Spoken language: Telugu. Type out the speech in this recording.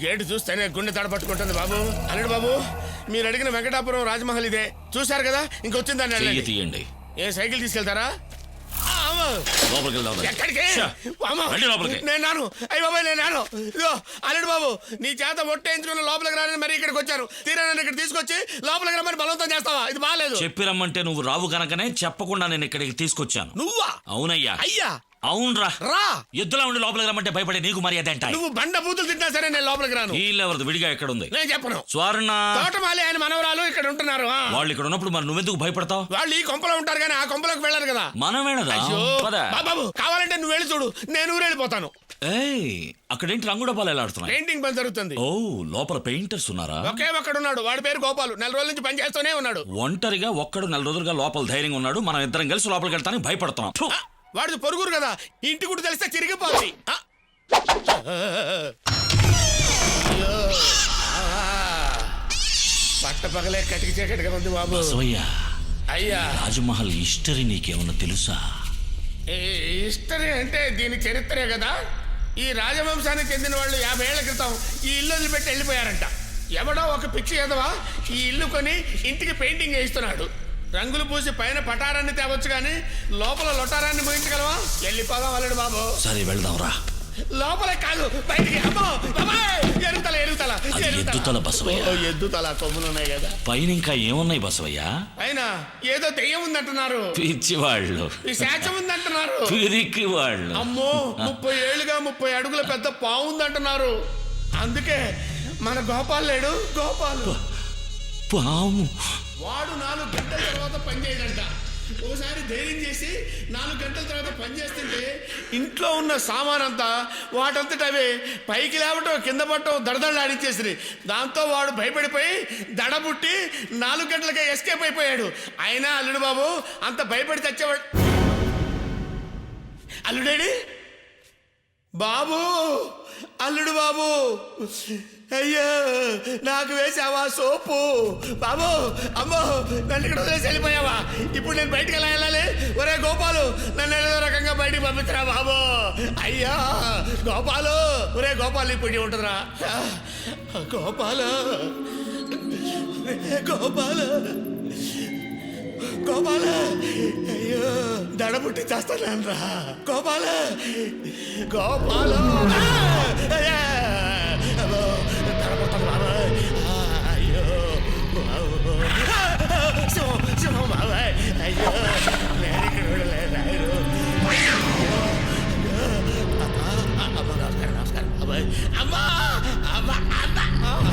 గేటు చూస్తేనే గుండె తడపట్టుకుంటుంది బాబు. అల్లుడు బాబు, మీరు అడిగిన వెంకటాపురం రాజమహల్ ఇదే. చూశారు కదా, ఇంకొచ్చిందాన్ని తీయండి. ఏ సైకిల్ తీసుకెళ్తారా? ఎక్కడికి? నేను నాను. అయ్యి బాబాయ్, నేను నాను. ఇదిగో అల్లుడు బాబు, నీ చేత ఒట్టేయించుకున్న లోపలికి రాని మరి ఇక్కడికి వచ్చాను. తీరా నన్ను ఇక్కడ తీసుకొచ్చి లోపలికి రమ్మని బలవంతం చేస్తావా? ఇది బాగాలేదు. చెప్పి రమ్మంటే నువ్వు రావు కనుకనే చెప్పకుండా నేను ఇక్కడికి తీసుకొచ్చాను. నువ్వా? అవునయ్యా. అయ్యా అవునరా. రా. ఎద్దులా ఉండి లోపలికి రమ్మంటే భయపడే నీకు మర్యాద ఏంట? నువ్వు బండ బూతులు తింటా సరే, నేను లోపలికి రాను. వీళ్ళెవరిది విడిగా ఎక్కడ ఉంది? నేను చెప్పను. స్వర్ణ తోటమాలి ఆయన మనవరాలు ఇక్కడ ఉంటున్నారు. వాళ్ళు ఇక్కడ ఉన్నప్పుడు మరి నువ్వెందుకు భయపడతావు? వాళ్ళు ఈ కొంపలో ఉంటారు కానీ ఆ కొంపలోకి వెళ్ళారు కదా. మనం వెళ్ళదా? బాబు, కావాలంటే నువ్వు వెళ్ళి చూడు, నేను ఊరెళ్ళిపోతాను. అక్కడేంటి రంగు డబ్బాలు ఎలా ఆడుతున్నాయి? పెయింటింగ్ పని జరుగుతుంది. ఓ, లోపల పెయింటర్స్ ఉన్నారా? ఒకే ఒక్కడున్నాడు, వాడి పేరు గోపాలు. 4 రోజుల నుంచి పని చేస్తూనే ఉన్నాడు. ఒంటరిగా ఒక్కడు 4 రోజులుగా లోపల ధైర్యంగా ఉన్నాడు. మనం ఇద్దరం కలిసి లోపలికి వెళ్తానికి భయపడుతున్నాం. వాడిది పొరుగురు కదా, ఇంటి కూడా తెలిస్తే చిరిగిపోతుంది. పట్ట పగలే కటికి చీకటిగా ఉంది బాబు. అయ్యా, రాజమహల్ హిస్టరీ నీకేమన్నా తెలుసా? హిస్టరీ అంటే దీని చరిత్రే కదా. ఈ రాజవంశానికి చెందిన వాళ్ళు 50 ఏళ్ల క్రితం ఈ ఇల్లు వదిలిపెట్టి వెళ్ళిపోయారంట. ఎవడో ఒక పిచ్చి ఎదవా ఈ ఇల్లు కొని ఇంటికి పెయింటింగ్ వేయిస్తున్నాడు. రంగులు పూసి పైన పటారాన్ని తేవచ్చు కానీ లోపల లొటారాన్ని ముగించగలవా? వెళ్ళిపోదాం అల్లుడు బాబు. సరే వెళ్దాం రా. లోపలే కాదు, బయటికి. ఎద్దుతల బసవయ్య. ఎద్దుతల కొమ్ములున్నాయి కదా. పైన ఇంకా ఏమున్నాయి బసవయ్య? పైన ఏదో దెయ్యం ఉందంటున్నారు. పిచ్చి వాళ్ళు. శాచం ఉందంటున్నారు. పిరికి వాళ్ళు. అమ్మో, 30 ఏళ్ళుగా 30 అడుగుల పెద్ద పావు ఉందంటున్నారు. అందుకే మన గోపాల్ లేడు, గోపాలు పాము. వాడు 4 గంటల తర్వాత పనిచేయడంట. ఓసారి ధైర్యం చేసి 4 గంటల తర్వాత పనిచేస్తుంటే ఇంట్లో ఉన్న సామానంతా వాటంతట అవే పైకి లేవటం కింద పట్టడం దడదళ్ళు ఆడించేసి దాంతో వాడు భయపడిపోయి దడబుట్టి 4 గంటలకే ఎస్కేప్ అయిపోయాడు. అయినా అల్లుడు బాబు అంత భయపడి తెచ్చేవాడు. అల్లుడేడి బాబు, అల్లుడు బాబు, అయ్యో నాకు వేసావా సోపు బాబు. అమ్మో, నన్ను ఇక్కడ వదిలేసి వెళ్ళిపోయావా? ఇప్పుడు నేను బయటికి ఎలా వెళ్ళాలి? ఒరే గోపాలు, నన్ను ఏదో రకంగా బయటికి పంపించరా బాబు. అయ్యా గోపాలు, ఒరే గోపాలు, ఇప్పుడు ఉంటుందిరా గోపాలు, గోపాలు, గోపాల. అయ్యో, దడబుట్టి చేస్తాను రా గోపాల, గోపాల. దడబుడతాను బాబాయ్. అయ్యో శివం బాబాయ్. అయ్యో, నేను ఇక్కడ విడలేదు. అమ్మ నమస్కారం, నమస్కారం బాబాయ్. అమ్మా అమ్మ అమ్మ.